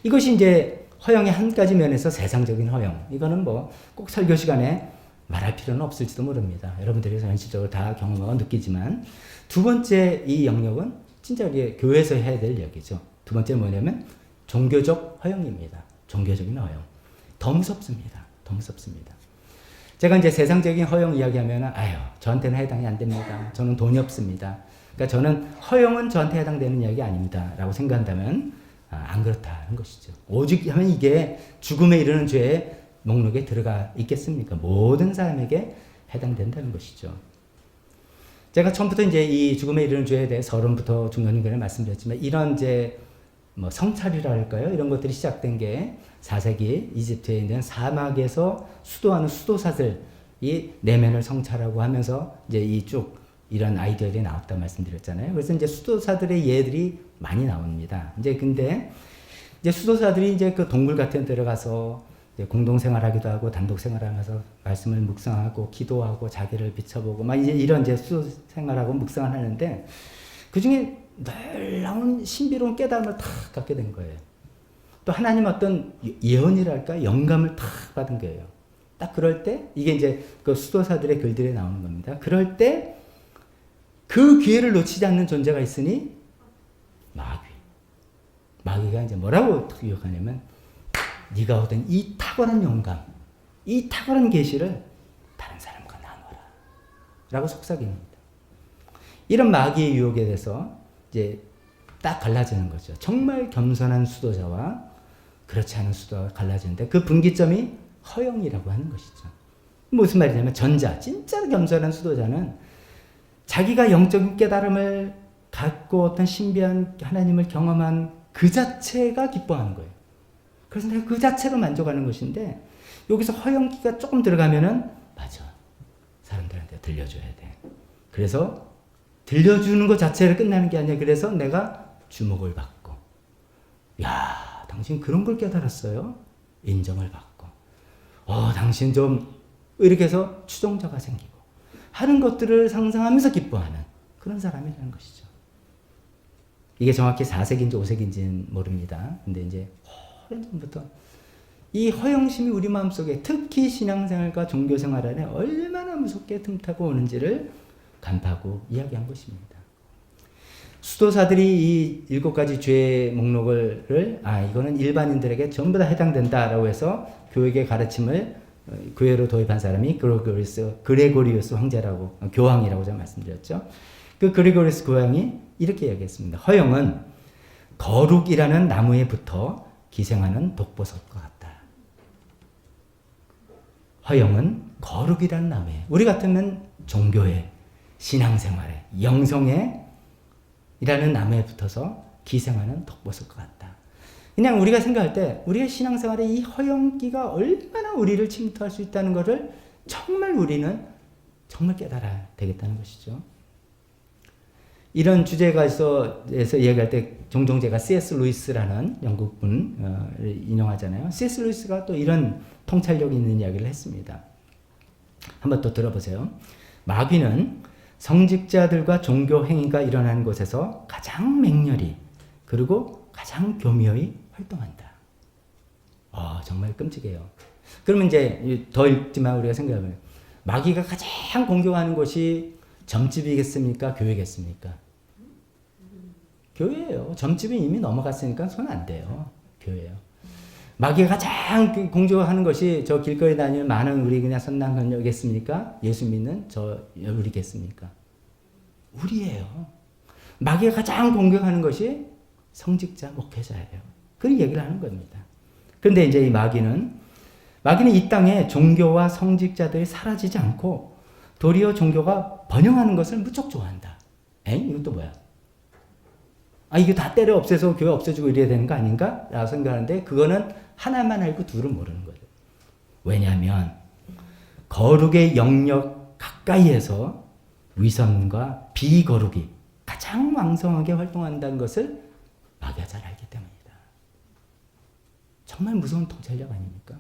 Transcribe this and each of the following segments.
이것이 이제 허영의 한 가지 면에서 세상적인 허영. 이거는 뭐 꼭 설교 시간에 말할 필요는 없을지도 모릅니다. 여러분들이 현실적으로 다 경험하고 느끼지만 두 번째 이 영역은 진짜 우리 교회에서 해야 될 얘기죠. 두 번째 뭐냐면 종교적 허영입니다. 종교적인 허영. 더 무섭습니다. 더 무섭습니다. 제가 이제 세상적인 허영 이야기하면 아유 저한테는 해당이 안 됩니다. 저는 돈이 없습니다. 그러니까 저는 허영은 저한테 해당되는 이야기 아닙니다. 라고 생각한다면 안 그렇다는 것이죠. 오직 하면 이게 죽음에 이르는 죄의 목록에 들어가 있겠습니까? 모든 사람에게 해당된다는 것이죠. 제가 처음부터 이제 이 죽음에 이르는 죄에 대해 서론부터 중간중간에 말씀드렸지만 이런 이제 뭐 성찰이라 할까요? 이런 것들이 시작된 게 4세기 이집트에 있는 사막에서 수도하는 수도사들이 내면을 성찰하고 하면서 이제 이 쭉 이런 아이디어들이 나왔다 말씀드렸잖아요. 그래서 이제 수도사들의 예들이 많이 나옵니다. 이제 근데 이제 수도사들이 이제 그 동굴 같은 데 들어가서 이제 공동생활하기도 하고 단독생활하면서 말씀을 묵상하고 기도하고 자기를 비춰보고 막 이제 이런 이제 수도생활하고 묵상을 하는데 그 중에 놀라운 신비로운 깨달음을 탁 갖게 된 거예요. 또 하나님 어떤 예언이랄까 영감을 탁 받은 거예요. 딱 그럴 때 이게 이제 그 수도사들의 글들에 나오는 겁니다. 그럴 때 그 기회를 놓치지 않는 존재가 있으니 마귀. 마귀가 이제 뭐라고 유혹하냐면 네가 얻은 이 탁월한 영감, 이 탁월한 계시를 다른 사람과 나눠라. 라고 속삭입니다. 이런 마귀의 유혹에 대해서 이제 딱 갈라지는 거죠. 정말 겸손한 수도자와 그렇지 않은 수도가 갈라지는데 그 분기점이 허영이라고 하는 것이죠. 무슨 말이냐면 전자, 진짜 겸손한 수도자는 자기가 영적인 깨달음을 갖고 어떤 신비한 하나님을 경험한 그 자체가 기뻐하는 거예요. 그래서 내가 그 자체로 만족하는 것인데 여기서 허영기가 조금 들어가면은 맞아. 사람들한테 들려줘야 돼. 그래서 들려주는 것 자체를 끝나는 게 아니라 그래서 내가 주목을 받고 야 당신 그런 걸 깨달았어요? 인정을 받고 당신 좀 이렇게 해서 추종자가 생기고 하는 것들을 상상하면서 기뻐하는 그런 사람이라는 것이죠. 이게 정확히 4세기인지 5세기인지는 모릅니다. 근데 이제 오래전부터 이 허영심이 우리 마음속에 특히 신앙생활과 종교생활 안에 얼마나 무섭게 틈타고 오는지를 간파하고 이야기한 것입니다. 수도사들이 이 7가지 죄의 목록을 이거는 일반인들에게 전부 다 해당된다라고 해서 교육의 가르침을 교회로 도입한 사람이 그레고리우스 황제라고 교황이라고 제가 말씀드렸죠. 그 그레고리우스 교황이 이렇게 이야기했습니다. 허영은 거룩이라는 나무에 붙어 기생하는 독보석과 같다. 허영은 거룩이라는 나무에 우리 같으면 종교에 신앙생활에 영성에 이라는 나무에 붙어서 기생하는 독보석과 같다. 그냥 우리가 생각할 때 우리의 신앙생활에 이 허영기가 얼마나 우리를 침투할 수 있다는 것을 정말 우리는 정말 깨달아야 되겠다는 것이죠. 이런 주제가에서 이야기할 때 종종 제가 C.S. 루이스라는 영국분을 인용하잖아요. C.S. 루이스가 또 이런 통찰력 있는 이야기를 했습니다. 한번 또 들어보세요. 마귀는 성직자들과 종교 행위가 일어나는 곳에서 가장 맹렬히 그리고 가장 교묘히 활동한다. 정말 끔찍해요. 그러면 이제 더 읽지만 우리가 생각해보면 마귀가 가장 공격하는 곳이 점집이겠습니까? 교회겠습니까? 교회예요. 점집은 이미 넘어갔으니까 손 안 돼요. 교회예요. 마귀가 가장 공격하는 것이 저 길거리 다니는 많은 우리 그냥 선남선녀겠습니까? 예수 믿는 저 우리겠습니까? 우리예요. 마귀가 가장 공격하는 것이 성직자 목회자예요. 그런 얘기를 하는 겁니다. 그런데 이제 이 마귀는 이 땅에 종교와 성직자들이 사라지지 않고 도리어 종교가 번영하는 것을 무척 좋아한다. 이건 또 뭐야? 이거 다 때려 없애서 교회 없애주고 이래야 되는 거 아닌가? 라고 생각하는데 그거는 하나만 알고 둘은 모르는 거예요. 왜냐하면 거룩의 영역 가까이에서 위선과 비거룩이 가장 왕성하게 활동한다는 것을 마귀가 잘 알기 때문이다. 정말 무서운 통찰력 아닙니까?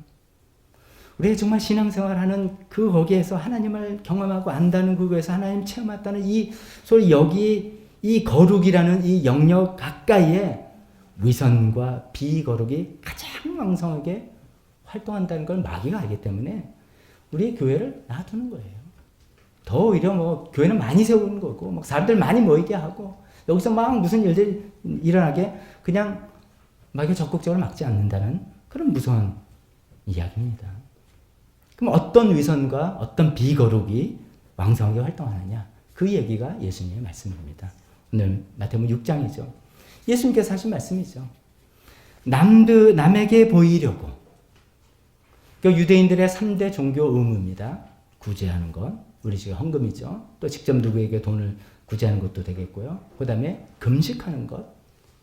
우리가 정말 신앙생활하는 그 거기에서 하나님을 경험하고 안다는 그거에서 하나님 체험했다는 이 소리 여기 이 거룩이라는 이 영역 가까이에 위선과 비거룩이 가장 왕성하게 활동한다는 걸 마귀가 알기 때문에 우리 교회를 놔두는 거예요. 더 오히려 뭐 교회는 많이 세우는 거고 막 사람들 많이 모이게 하고 여기서 막 무슨 일들이 일어나게 그냥 마귀가 적극적으로 막지 않는다는 그런 무서운 이야기입니다. 그럼 어떤 위선과 어떤 비거룩이 왕성하게 활동하느냐? 그 얘기가 예수님의 말씀입니다. 오늘 마태복음 6장이죠. 예수님께서 하신 말씀이죠. 남에게 보이려고. 그 유대인들의 3대 종교 의무입니다. 구제하는 것, 우리 지금 헌금이죠. 또 직접 누구에게 돈을 구제하는 것도 되겠고요. 그 다음에 금식하는 것,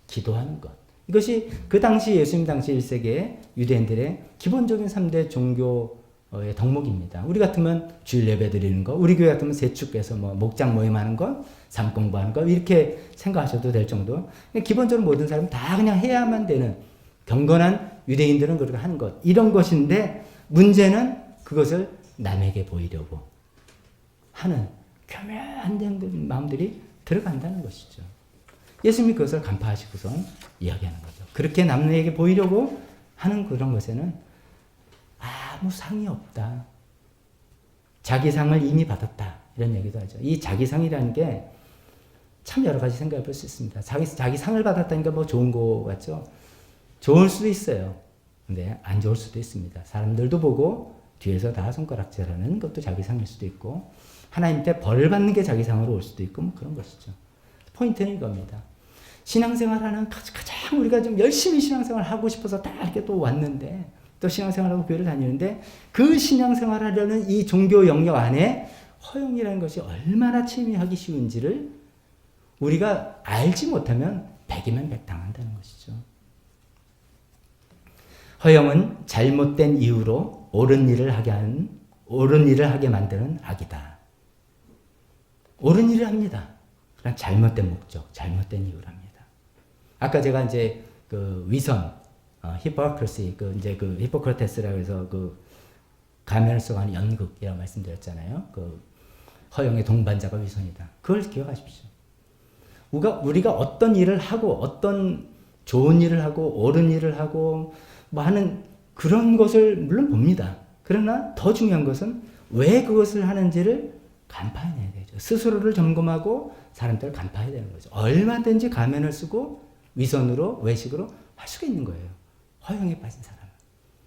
기도하는 것. 이것이 그 당시 예수님 당시 1세기의 유대인들의 기본적인 3대 종교의 덕목입니다. 우리 같으면 주일 예배 드리는 거, 우리 교회 같으면 세축해서 뭐 목장 모임하는 것, 삶 공부하는 것 이렇게 생각하셔도 될 정도. 기본적으로 모든 사람 다 그냥 해야만 되는 경건한 유대인들은 그렇게 하는 것 이런 것인데 문제는 그것을 남에게 보이려고 하는 교묘한 마음들이 들어간다는 것이죠. 예수님이 그것을 간파하시고서 이야기하는 거죠. 그렇게 남에게 보이려고 하는 그런 것에는 아무 상이 없다. 자기 상을 이미 받았다. 이런 얘기도 하죠. 이 자기 상이라는 게 참 여러 가지 생각해 볼 수 있습니다. 자기 상을 받았다니까 뭐 좋은 거 같죠? 좋을 수도 있어요. 근데 안 좋을 수도 있습니다. 사람들도 보고 뒤에서 다 손가락질하는 것도 자기 상일 수도 있고 하나님께 벌을 받는 게 자기 상으로 올 수도 있고 뭐 그런 것이죠. 포인트는 이겁니다. 신앙생활하는 가장 우리가 좀 열심히 신앙생활을 하고 싶어서 다 이렇게 또 왔는데 또 신앙생활하고 교회를 다니는데 그 신앙생활하려는 이 종교 영역 안에 허용이라는 것이 얼마나 침해하기 쉬운지를 우리가 알지 못하면 백이면 백당한다는 것이죠. 허영은 잘못된 이유로 옳은 일을 하게 만드는 악이다. 옳은 일을 합니다. 그냥 잘못된 목적, 잘못된 이유로 합니다. 아까 제가 이제 그 위선, 히포크리시, 그 히포크라테스라고 해서 그 가면을 쓰고 하는 연극이라고 말씀드렸잖아요. 그 허영의 동반자가 위선이다. 그걸 기억하십시오. 우리가 어떤 일을 하고 어떤 좋은 일을 하고 옳은 일을 하고 뭐 하는 그런 것을 물론 봅니다. 그러나 더 중요한 것은 왜 그것을 하는지를 간파해내야 되죠. 스스로를 점검하고 사람들을 간파해야 되는 거죠. 얼마든지 가면을 쓰고 위선으로 외식으로 할 수가 있는 거예요. 허영에 빠진 사람은.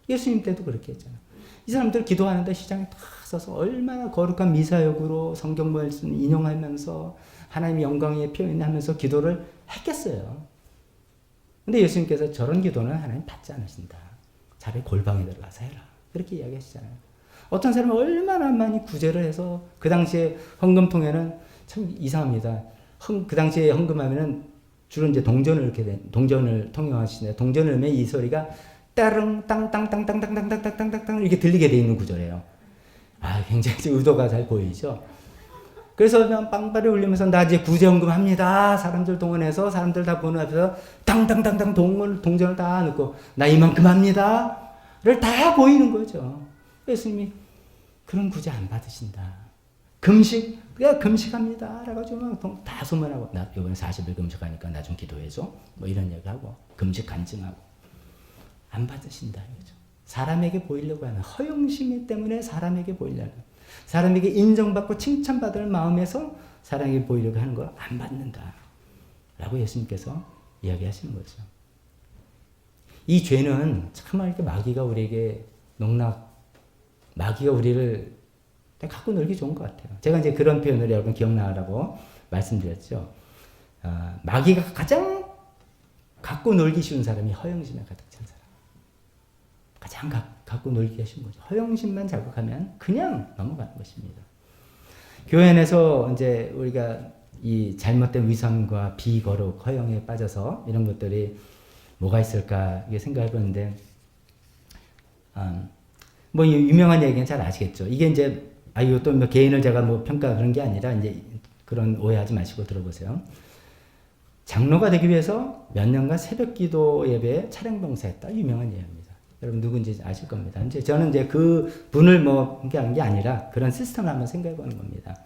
예수님 때도 그렇게 했잖아요. 이 사람들 기도하는데 시장에 탁 서서 얼마나 거룩한 미사역으로 성경 말씀 인용하면서 하나님의 영광에 표현하면서 기도를 했겠어요. 근데 예수님께서 저런 기도는 하나님 받지 않으신다. 차라리 골방에 들어가서 해라. 그렇게 이야기하시잖아요. 어떤 사람은 얼마나 많이 구제를 해서 그 당시에 헌금통에는 참 이상합니다. 그 당시에 헌금하면은 주로 이제 동전을 통용하시는데 동전을 넣으면 이 소리가 따릉 땅땅땅땅땅땅땅땅땅땅 이렇게 들리게 돼 있는 구조래요. 아, 굉장히 의도가 잘 보이죠. 그래서 그냥 빵빠레 울리면서 나 이제 구제헌금 합니다. 사람들 동원해서 사람들 다 보는 앞에서 땅땅땅땅 동전을 다 넣고 나 이만큼 합니다. 를 다 보이는 거죠. 예수님이 그런 구제 안 받으신다. 금식합니다. 그래가지고 다 소문하고 나 이번에 40일 금식하니까 나 좀 기도해줘. 뭐 이런 얘기하고 금식 간증하고 안 받으신다 이거죠. 사람에게 보이려고 하는 허영심 때문에 사람에게 보이려고 사람에게 인정받고 칭찬받을 마음에서 사람에게 보이려고 하는 걸 안 받는다. 라고 예수님께서 이야기하시는 거죠. 이 죄는 참 이렇게 마귀가 우리에게 마귀가 우리를 갖고 놀기 좋은 것 같아요. 제가 이제 그런 표현을 여러분 기억나라고 말씀드렸죠. 마귀가 가장 갖고 놀기 쉬운 사람이 허영심에 가득 찬 사람. 가장 갖고 놀기가 쉬운 거죠. 허영심만 자극하면 그냥 넘어가는 것입니다. 교회 안에서 이제 우리가 이 잘못된 위선과 비거룩, 허영에 빠져서 이런 것들이 뭐가 있을까 이게 생각해 보는데, 뭐 유명한 얘기는 잘 아시겠죠. 이게 이제 이것도 뭐 개인을 제가 뭐 평가 그런 게 아니라 이제 그런 오해하지 마시고 들어보세요. 장로가 되기 위해서 몇 년간 새벽기도 예배에 차량 봉사했다. 유명한 예입니다. 여러분 누군지 아실 겁니다. 이제 저는 이제 그 분을 뭐 하는 게 아니라 그런 시스템을 한번 생각해 보는 겁니다.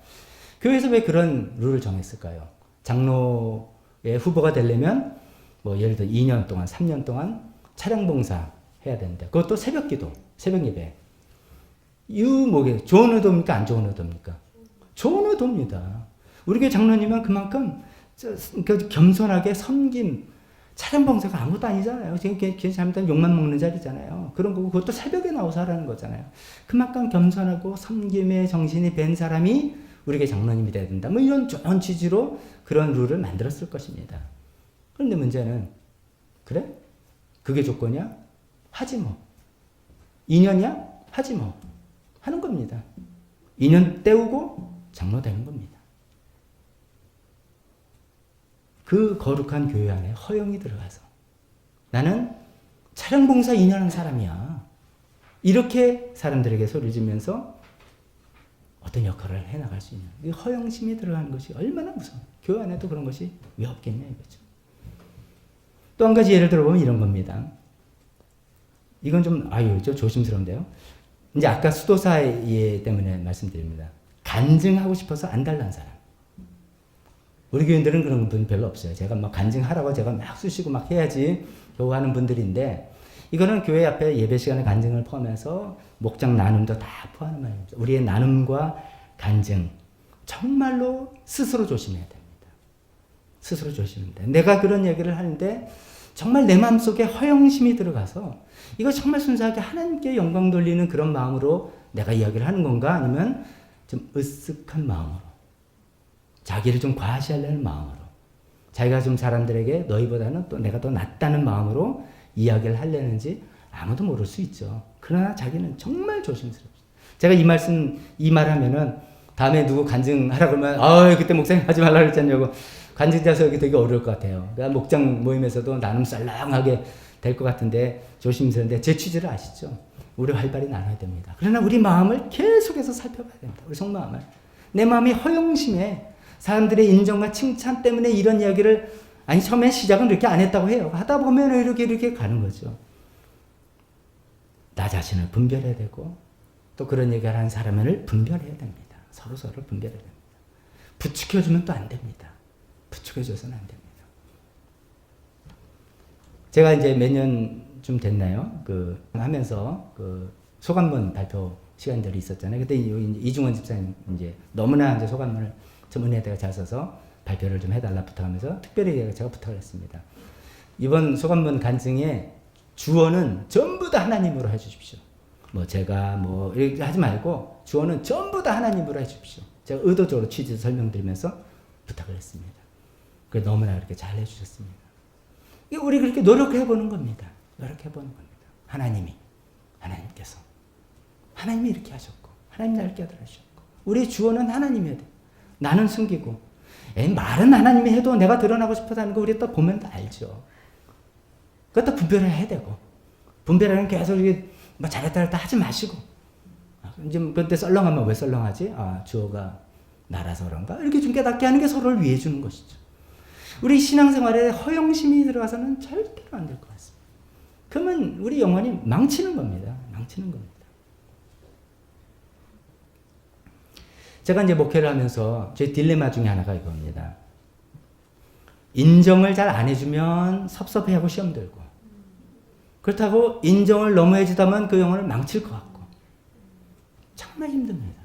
교회에서 왜 그런 룰을 정했을까요? 장로의 후보가 되려면 뭐 예를 들어 2년 동안, 3년 동안 차량 봉사 해야 되는데 그것도 새벽 기도, 새벽 예배. 뭐게 좋은 의도입니까? 안 좋은 의도입니까? 좋은 의도입니다. 우리 교회 장로님은 그만큼 겸손하게 섬김, 차량 봉사가 아무것도 아니잖아요. 지금 잘못하면 욕만 먹는 자리잖아요. 그런 거고 그것도 새벽에 나와서 하라는 거잖아요. 그만큼 겸손하고 섬김의 정신이 밴 사람이 우리 교회 장로님이 돼야 된다. 뭐 이런 좋은 취지로 그런 룰을 만들었을 것입니다. 그런데 문제는 그래? 그게 조건이야? 하지 뭐. 2년이야? 하지 뭐. 하는 겁니다. 2년 때우고 장로 되는 겁니다. 그 거룩한 교회 안에 허영이 들어가서 나는 차량 봉사 2년 한 사람이야. 이렇게 사람들에게 소리를 지면서 어떤 역할을 해나갈 수 있는 이 허영심이 들어가는 것이 얼마나 무서워. 교회 안에도 그런 것이 왜 없겠냐 이거죠. 또 한 가지 예를 들어보면 이런 겁니다. 이건 좀 조심스러운데요. 이제 아까 수도사 예 때문에 말씀드립니다. 간증하고 싶어서 안 달란 사람. 우리 교인들은 그런 분 별로 없어요. 제가 막 간증하라고 제가 막 쑤시고 막 해야지 겨우 하는 분들인데 이거는 교회 앞에 예배 시간에 간증을 포함해서 목장 나눔도 다 포함하는 말입니다. 우리의 나눔과 간증 정말로 스스로 조심해야 됩니다. 스스로 조심해야 돼요. 내가 그런 얘기를 하는데 정말 내 마음속에 허영심이 들어가서 이거 정말 순수하게 하나님께 영광 돌리는 그런 마음으로 내가 이야기를 하는 건가 아니면 좀 으쓱한 마음으로 자기를 좀 과시하려는 마음으로 자기가 좀 사람들에게 너희보다는 또 내가 더 낫다는 마음으로 이야기를 하려는지 아무도 모를 수 있죠. 그러나 자기는 정말 조심스럽죠. 제가 이 말하면은 다음에 누구 간증하라 그러면 그때 목사님 하지 말라 그랬잖냐고 간증자 서기 되게 어려울 것 같아요. 그러니까 목장 모임에서도 나름 썰렁하게 될 것 같은데 조심스러운데 제 취지를 아시죠? 우리 활발히 나눠야 됩니다. 그러나 우리 마음을 계속해서 살펴봐야 됩니다. 우리 속마음을. 내 마음이 허영심에 사람들의 인정과 칭찬 때문에 이런 이야기를 처음에 시작은 이렇게 안 했다고 해요. 하다 보면 이렇게 가는 거죠. 나 자신을 분별해야 되고 또 그런 얘기를 하는 사람을 분별해야 됩니다. 서로서로 분별해야 됩니다. 부추겨주면 또 안 됩니다. 부추겨줘서는 안 됩니다. 제가 이제 몇 년쯤 됐나요? 하면서 소감문 발표 시간들이 있었잖아요. 그때 이중원 집사님 너무나 소감문을 좀 은혜대가 잘 써서 발표를 좀 해달라 부탁하면서 특별히 제가 부탁을 했습니다. 이번 소감문 간증의 주어는 전부 다 하나님으로 해주십시오. 제가 이렇게 하지 말고 주어는 전부 다 하나님으로 해주십시오. 제가 의도적으로 취지를 설명드리면서 부탁을 했습니다. 그래서 너무나 그렇게 잘 해주셨습니다. 우리 그렇게 노력해보는 겁니다. 노력해보는 겁니다. 하나님이 이렇게 하셨고 하나님 날 깨달으셨고 우리 주어는 하나님이어야 돼. 나는 숨기고 말은 하나님이 해도 내가 드러나고 싶어서 하는 거 우리 또 보면 다 알죠. 그것도 분별을 해야 되고 분별하는 계속 이렇게 잘했다 하지 마시고 이제 그때 썰렁하면 왜 썰렁하지? 주어가 나라서 그런가? 이렇게 좀 깨닫게 하는 게 서로를 위해 주는 것이죠. 우리 신앙생활에 허영심이 들어가서는 절대로 안 될 것 같습니다. 그러면 우리 영혼이 망치는 겁니다. 제가 이제 목회를 하면서 제 딜레마 중에 하나가 이겁니다. 인정을 잘 안 해주면 섭섭해하고 시험 들고 그렇다고 인정을 너무 해주다면 그 영혼을 망칠 것 같고 정말 힘듭니다.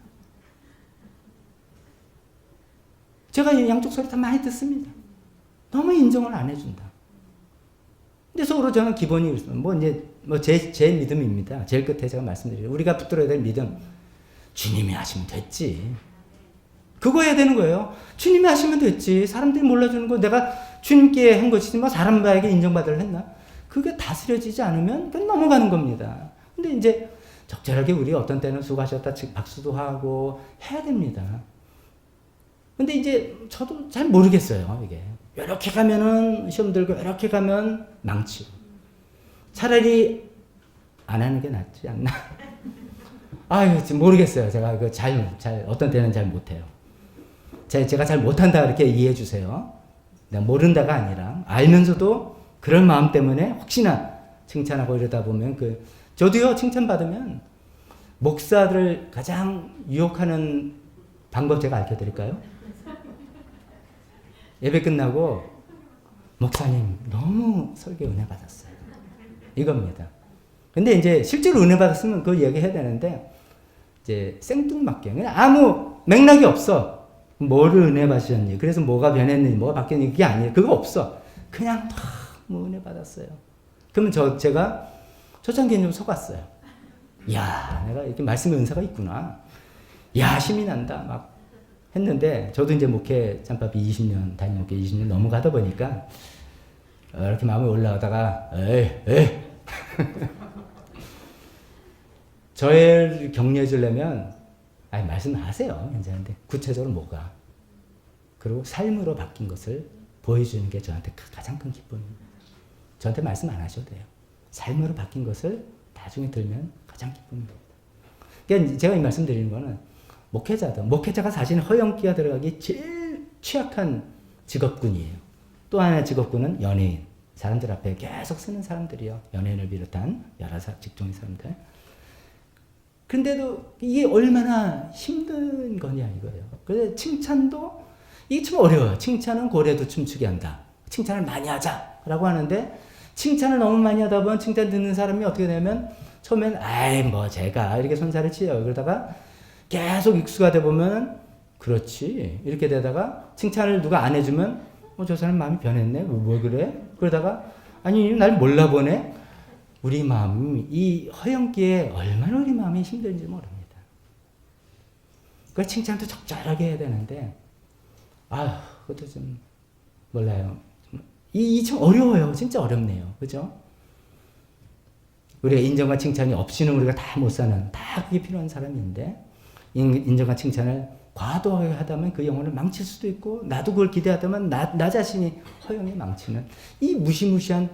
제가 양쪽 소리 다 많이 듣습니다. 너무 인정을 안 해준다. 근데 서로 저는 기본이 그렇습니다. 제 믿음입니다. 제일 끝에 제가 말씀드리죠. 우리가 붙들어야 될 믿음. 주님이 하시면 됐지. 그거 해야 되는 거예요. 주님이 하시면 됐지. 사람들이 몰라주는 거 내가 주님께 한 것이지 사람에게 인정받으려 했나? 그게 다스려지지 않으면 그건 넘어가는 겁니다. 근데 이제 적절하게 우리 어떤 때는 수고하셨다 박수도 하고 해야 됩니다. 근데 이제 저도 잘 모르겠어요. 이게 이렇게 가면은 시험 들고 이렇게 가면 망치고 차라리 안 하는 게 낫지 않나? 지금 모르겠어요. 제가 어떤 때는 잘 못해요. 제가 잘 못한다 이렇게 이해해 주세요. 내가 모른다가 아니라 알면서도 그런 마음 때문에 혹시나 칭찬하고 이러다 보면 저도요 칭찬받으면 목사들을 가장 유혹하는 방법 제가 알려드릴까요? 예배 끝나고 목사님 너무 설교 은혜 받았어요. 이겁니다. 근데 이제 실제로 은혜 받았으면 그걸 얘기해야 되는데 이제 생뚱맞게 그냥 아무 맥락이 없어. 뭐를 은혜 받으셨니? 그래서 뭐가 변했니? 뭐가 바뀌었니? 그게 아니에요. 그거 없어. 그냥 뭐 은혜 받았어요. 그러면 제가 초창기에 좀 속았어요. 야, 내가 이렇게 말씀의 은사가 있구나. 야, 힘이 난다. 막 했는데 저도 이제 목회 짬밥이 20년, 담임 목회 20년 넘어가다 보니까 이렇게 마음이 올라가다가 에이 저를 격려해 주려면 말씀하세요. 괜찮은데 구체적으로 뭐가 그리고 삶으로 바뀐 것을 보여주는 게 저한테 가장 큰 기쁨입니다. 저한테 말씀 안 하셔도 돼요. 삶으로 바뀐 것을 나중에 들면 가장 기쁨입니다. 그러니까 제가 이 말씀 드리는 거는 목회자가 사실 허영기가 들어가기 제일 취약한 직업군이에요. 또 하나의 직업군은 연예인. 사람들 앞에 계속 쓰는 사람들이요. 연예인을 비롯한 여러 직종의 사람들. 근데도 이게 얼마나 힘든 거냐 이거예요. 그래서 칭찬도 이게 참 어려워요. 칭찬은 고래도 춤추게 한다. 칭찬을 많이 하자라고 하는데 칭찬을 너무 많이 하다 보면 칭찬 듣는 사람이 어떻게 되면 처음엔 제가 이렇게 손살을 치요. 그러다가 계속 익숙하다 보면 그렇지 이렇게 되다가 칭찬을 누가 안 해주면 저 사람 마음이 변했네. 뭐 그래? 그러다가 아니 날 몰라보네. 우리 마음이 이 허영기에 얼마나 우리 마음이 힘든지 모릅니다. 그 칭찬도 적절하게 해야 되는데 그것도 좀 몰라요. 이 참 어려워요. 진짜 어렵네요. 그죠? 우리가 인정과 칭찬이 없이는 우리가 다 못 사는 다 그게 필요한 사람인데 인정과 칭찬을 과도하게 하다면 그 영혼을 망칠 수도 있고 나도 그걸 기대하다면 나 자신이 허영에 망치는 이 무시무시한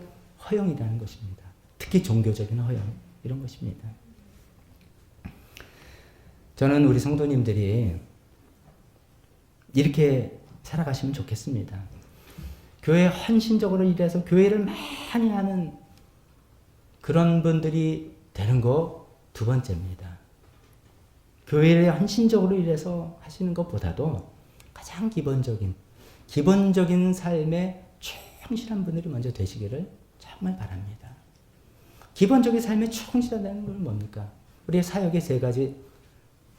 허영이라는 것입니다. 특히 종교적인 허영 이런 것입니다. 저는 우리 성도님들이 이렇게 살아가시면 좋겠습니다. 교회에 헌신적으로 일해서 교회를 많이 하는 그런 분들이 되는 거 두 번째입니다. 교회에 헌신적으로 일해서 하시는 것보다도 가장 기본적인 삶에 충실한 분들이 먼저 되시기를 정말 바랍니다. 기본적인 삶에 충실하다는 건 뭡니까? 우리의 사역의 세 가지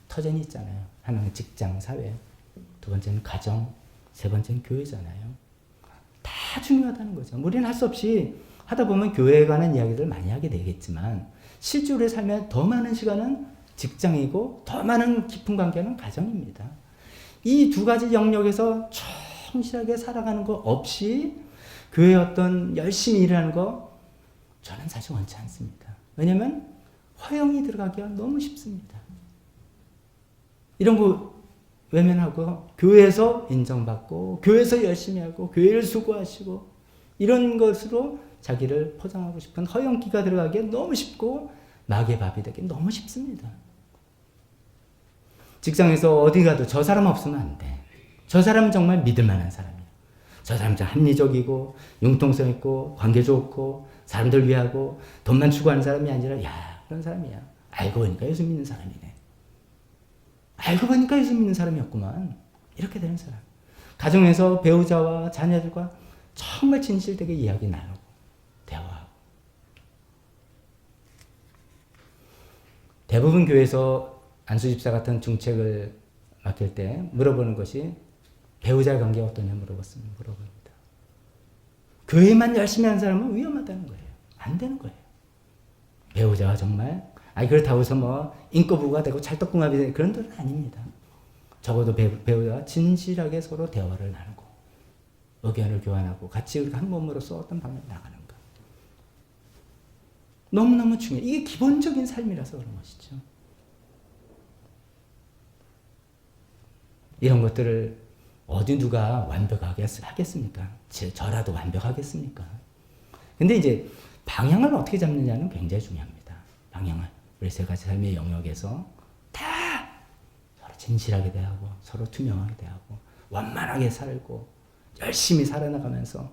터전이 있잖아요. 하나는 직장, 사회, 두 번째는 가정, 세 번째는 교회잖아요. 다 중요하다는 거죠. 우리는 할 수 없이 하다 보면 교회에 관한 이야기를 많이 하게 되겠지만 실제 우리의 삶에 더 많은 시간은 직장이고 더 많은 깊은 관계는 가정입니다. 이 두 가지 영역에서 충실하게 살아가는 거 없이 교회에 어떤 열심히 일하는 거 저는 사실 원치 않습니다. 왜냐하면 허영이 들어가기가 너무 쉽습니다. 이런 거 외면하고 교회에서 인정받고 교회에서 열심히 하고 교회를 수고하시고 이런 것으로 자기를 포장하고 싶은 허영기가 들어가기에 너무 쉽고 마귀의 밥이 되기 너무 쉽습니다. 직장에서 어디 가도 저 사람 없으면 안 돼. 저 사람 정말 믿을 만한 사람이야. 저 사람 좀 합리적이고 융통성 있고 관계 좋고 사람들 위하고 돈만 추구하는 사람이 아니라 그런 사람이야. 알고 보니까 예수 믿는 사람이네. 알고 보니까 예수 믿는 사람이었구만. 이렇게 되는 사람. 가정에서 배우자와 자녀들과 정말 진실되게 이야기 나누고 대화하고. 대부분 교회에서 안수집사 같은 중책을 맡길 때 물어보는 것이 배우자의 관계가 어떠냐 물어봅니다. 교회만 열심히 하는 사람은 위험하다는 거예요. 안 되는 거예요. 배우자가 정말 그렇다고 해서 인꼬부가 되고 찰떡궁합이 되는 그런 분은 아닙니다. 적어도 배우자가 진실하게 서로 대화를 나누고 의견을 교환하고 같이 우리가 한 몸으로서 어떤 방향을 나가는 것. 너무너무 중요해요. 이게 기본적인 삶이라서 그런 것이죠. 이런 것들을 어디 누가 완벽하게 하겠습니까? 저라도 완벽하겠습니까? 근데 이제 방향을 어떻게 잡느냐는 굉장히 중요합니다. 방향을. 우리 세 가지 삶의 영역에서 다 서로 진실하게 대하고 서로 투명하게 대하고 원만하게 살고 열심히 살아나가면서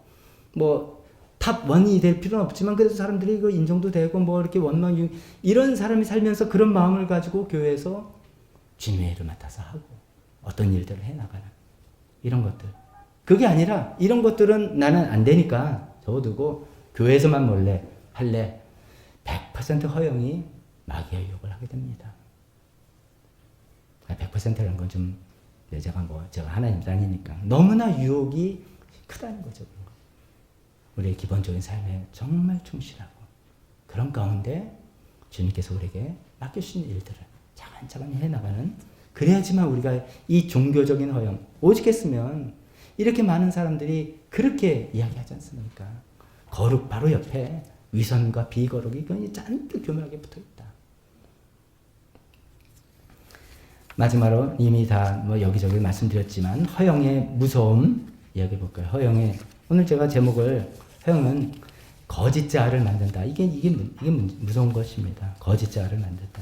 탑 원이 될 필요는 없지만 그래도 사람들이 이거 인정도 되고 이렇게 원망 이런 사람이 살면서 그런 마음을 가지고 교회에서 주님의 일을 맡아서 하고 어떤 일들을 해나가는 이런 것들 그게 아니라 이런 것들은 나는 안 되니까 접어두고 교회에서만 몰래 할래. 100% 허영이 마귀의 유혹을 하게 됩니다. 100%라는 건 좀 제가 하나님 아니니까 너무나 유혹이 크다는 거죠. 우리의 기본적인 삶에 정말 충실하고 그런 가운데 주님께서 우리에게 맡겨주신 일들을 차근차근 해나가는, 그래야지만 우리가 이 종교적인 허영, 오직 했으면 이렇게 많은 사람들이 그렇게 이야기하지 않습니까? 거룩 바로 옆에 위선과 비거룩이 그냥 잔뜩 교묘하게 붙어있다. 마지막으로 이미 다 여기저기 말씀드렸지만 허영의 무서움 이야기해 볼까요? 허영의, 오늘 제가 제목을, 허영은 거짓 자아를 만든다. 이게 무서운 것입니다. 거짓 자아를 만든다.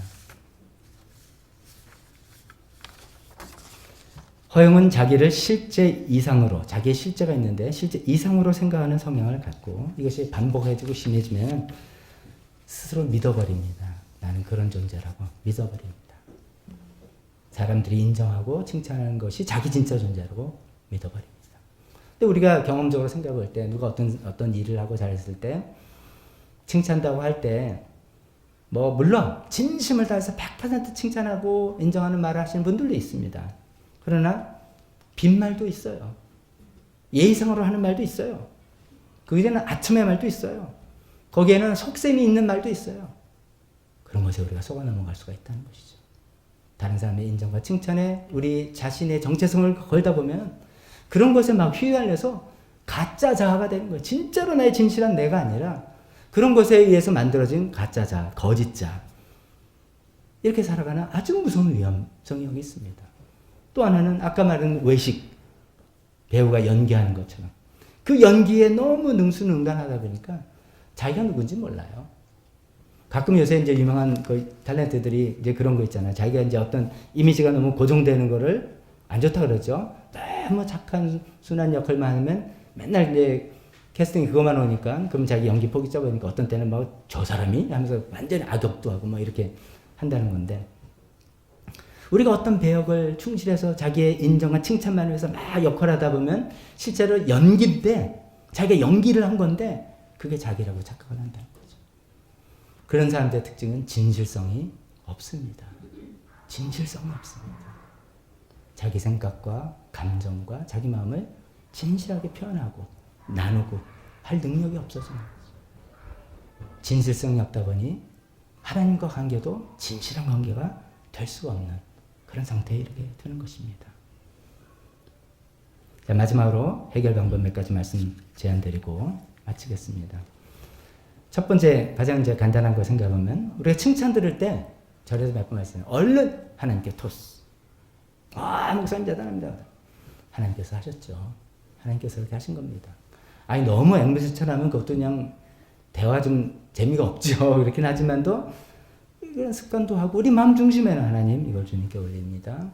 허영은 자기를 실제 이상으로, 자기의 실제가 있는데 실제 이상으로 생각하는 성향을 갖고 이것이 반복해지고 심해지면 스스로 믿어버립니다. 나는 그런 존재라고 믿어버립니다. 사람들이 인정하고 칭찬하는 것이 자기 진짜 존재라고 믿어버립니다. 근데 우리가 경험적으로 생각해 볼 때 누가 어떤 일을 하고 잘했을 때 칭찬한다고 할 때 물론 진심을 다해서 100% 칭찬하고 인정하는 말을 하시는 분들도 있습니다. 그러나 빈말도 있어요. 예의상으로 하는 말도 있어요. 거기에는 아첨의 말도 있어요. 거기에는 속셈이 있는 말도 있어요. 그런 것에 우리가 속아 넘어갈 수가 있다는 것이죠. 다른 사람의 인정과 칭찬에 우리 자신의 정체성을 걸다 보면 그런 것에 막 휘말려서 가짜 자아가 되는 거예요. 진짜로 나의 진실한 내가 아니라 그런 것에 의해서 만들어진 가짜 자아, 거짓 자아. 이렇게 살아가는 아주 무서운 위험성이 여기 있습니다. 또 하나는 아까 말한 외식, 배우가 연기하는 것처럼 그 연기에 너무 능수능란하다 보니까 자기가 누군지 몰라요. 가끔 요새 이제 유명한 그 탤런트들이 이제 그런 거 있잖아요. 자기가 이제 어떤 이미지가 너무 고정되는 거를 안 좋다 그러죠. 너무 착한 순한 역할만 하면 맨날 이제 캐스팅이 그것만 오니까 그럼 자기 연기 폭이 좁으니까 어떤 때는 막 저 사람이 하면서 완전히 악역도 하고 막 이렇게 한다는 건데, 우리가 어떤 배역을 충실해서 자기의 인정과 칭찬만 위해서 막 역할하다 보면 실제로 연기인데 자기가 연기를 한 건데 그게 자기라고 착각을 한다는 거죠. 그런 사람들의 특징은 진실성이 없습니다. 진실성이 없습니다. 자기 생각과 감정과 자기 마음을 진실하게 표현하고 나누고 할 능력이 없어서 진실성이 없다 보니 하나님과 관계도 진실한 관계가 될 수가 없는 그런 상태에 이르게 되는 것입니다. 자, 마지막으로 해결 방법 몇 가지 말씀 제안드리고 마치겠습니다. 첫 번째, 가장 이제 간단한 거 생각하면 우리가 칭찬 들을 때 절에서 몇 번 말씀해요. 얼른 하나님께 토스. 목사님 대단합니다. 하나님께서 하셨죠. 하나님께서 그렇게 하신 겁니다. 아니 너무 앵무새처럼 하면 그것도 그냥 대화 좀 재미가 없죠. 그렇긴 하지만도 이런 습관도 하고 우리 마음 중심에는 하나님 이걸 주님께 올립니다.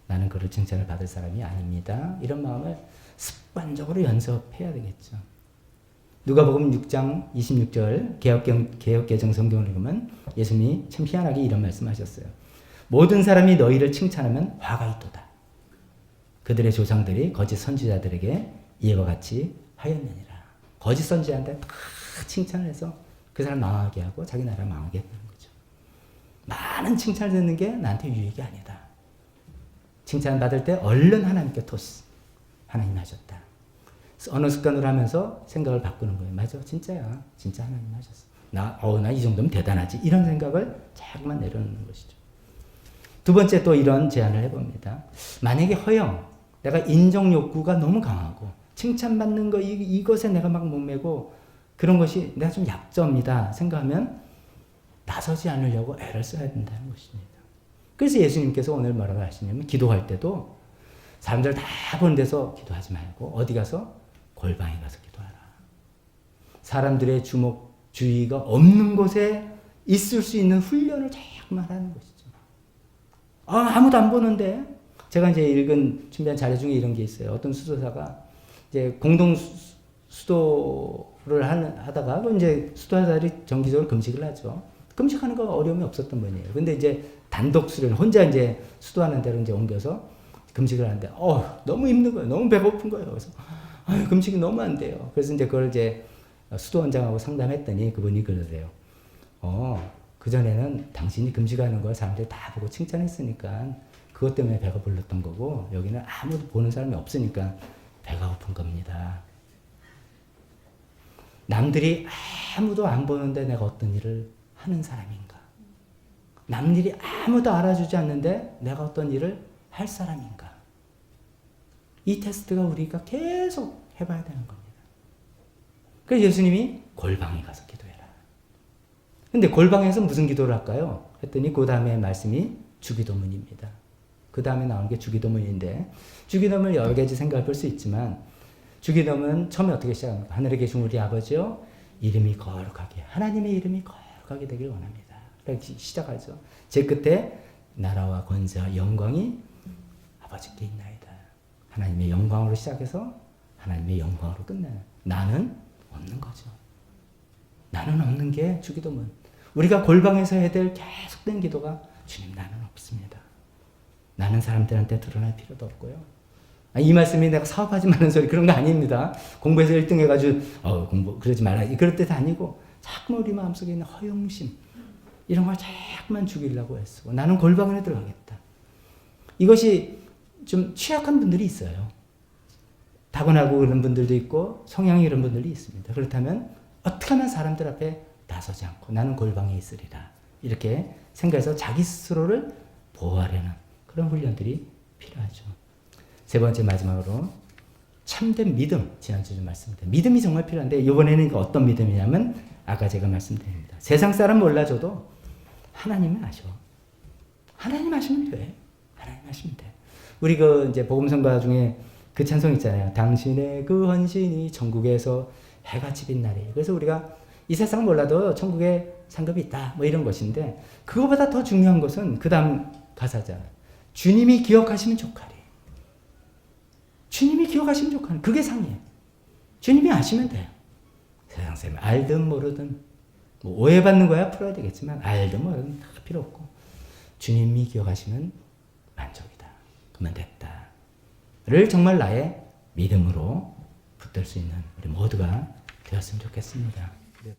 나는 그를 칭찬을 받을 사람이 아닙니다. 이런 마음을 습관적으로 연습해야 되겠죠. 누가복음 6장 26절 개역개정 성경을 읽으면 예수님이 참 희한하게 이런 말씀하셨어요. 모든 사람이 너희를 칭찬하면 화가 있도다. 그들의 조상들이 거짓 선지자들에게 이와 같이 하였느니라. 거짓 선지자한테 다 칭찬을 해서 그 사람 망하게 하고 자기 나라 망하게 하는 거죠. 많은 칭찬을 듣는 게 나한테 유익이 아니다. 칭찬 받을 때 얼른 하나님께 토스. 하나님 하셨다. 어느 습관으로 하면서 생각을 바꾸는 거예요. 맞아, 진짜야. 진짜 하나님 하셨어. 나 이 정도면 대단하지. 이런 생각을 자꾸만 내려놓는 것이죠. 두 번째 또 이런 제안을 해봅니다. 만약에 허영, 내가 인정 욕구가 너무 강하고 칭찬받는 거 이것에 내가 막 목매고 그런 것이 내가 좀 약점이다 생각하면 나서지 않으려고 애를 써야 된다는 것입니다. 그래서 예수님께서 오늘 뭐라고 하시냐면 기도할 때도 사람들 다 보는 데서 기도하지 말고 어디 가서 골방에 가서 기도하라. 사람들의 주의가 없는 곳에 있을 수 있는 훈련을 자꾸만 하는 것이죠. 아무도 안 보는데 제가 이제 준비한 자료 중에 이런 게 있어요. 어떤 수도사가 이제 공동 수도를 하다가 이제 수도사들이 정기적으로 금식을 하죠. 금식하는 거 어려움이 없었던 분이에요. 근데 이제 단독 수련 혼자 이제 수도하는 대로 이제 옮겨서 금식을 하는데 너무 힘든 거예요. 너무 배고픈 거예요. 그래서 금식이 너무 안 돼요. 그래서 이제 그걸 이제 수도원장하고 상담했더니 그분이 그러세요. 그전에는 당신이 금식하는 걸 사람들이 다 보고 칭찬했으니까 그것 때문에 배가 불렀던 거고 여기는 아무도 보는 사람이 없으니까 배가 고픈 겁니다. 남들이 아무도 안 보는데 내가 어떤 일을 하는 사람인가? 남들이 아무도 알아주지 않는데 내가 어떤 일을 할 사람인가? 이 테스트가 우리가 계속 해봐야 되는 겁니다. 그래서 예수님이 골방에 가서 기도해라. 근데 골방에서 무슨 기도를 할까요? 했더니 그 다음에 말씀이 주기도문입니다. 그 다음에 나오는 게 주기도문인데 주기도문을 여러 가지 생각해 볼 수 있지만 주기도문 처음에 어떻게 시작합니까? 하늘에 계신 우리 아버지요 이름이 거룩하게 하나님의 이름이 거룩하게 되길 원합니다. 이렇게 시작하죠. 제 끝에 나라와 권세와 영광이 아버지께 있나이다. 하나님의 영광으로 시작해서 하나님의 영광으로 끝나요. 나는 없는 거죠. 나는 없는 게 주기도문. 우리가 골방에서 해야 될 계속된 기도가 주님 나는 없습니다. 나는 사람들한테 드러날 필요도 없고요. 이 말씀이 내가 사업하지 말라는 소리 그런 거 아닙니다. 공부해서 1등 해가지고 공부 그러지 말라 그럴 뜻 아니고 자꾸 우리 마음속에 있는 허영심 이런 걸 자꾸만 죽이려고 했어. 나는 골방에 들어가겠다. 이것이 좀 취약한 분들이 있어요. 타고나고 그런 분들도 있고 성향이 이런 분들이 있습니다. 그렇다면 어떻게 하면 사람들 앞에 나서지 않고 나는 골방에 있으리라 이렇게 생각해서 자기 스스로를 보호하려는 그런 훈련들이 필요하죠. 세 번째 마지막으로 참된 믿음. 지난주에 좀 말씀드렸는데 믿음이 정말 필요한데 이번에는 어떤 믿음이냐면 아까 제가 말씀드립니다. 세상 사람 몰라줘도 하나님은 아셔. 하나님 아시면 돼. 하나님 아시면 돼. 우리 이제 복음성가 중에 그 찬송 있잖아요. 당신의 그 헌신이 천국에서 해같이 빛나리. 그래서 우리가 이 세상 몰라도 천국에 상급이 있다. 뭐 이런 것인데 그거보다 더 중요한 것은 그 다음 가사잖아요. 주님이 기억하시면 좋가리. 주님이 기억하시면 좋가리. 그게 상이에요. 주님이 아시면 돼요. 세상 사람이 알든 모르든 뭐 오해받는 거야 풀어야 되겠지만 알든 모르든 다 필요 없고 주님이 기억하시면 만족이다. 그만 됐다. 를 정말 나의 믿음으로 붙들 수 있는 우리 모두가 되었으면 좋겠습니다.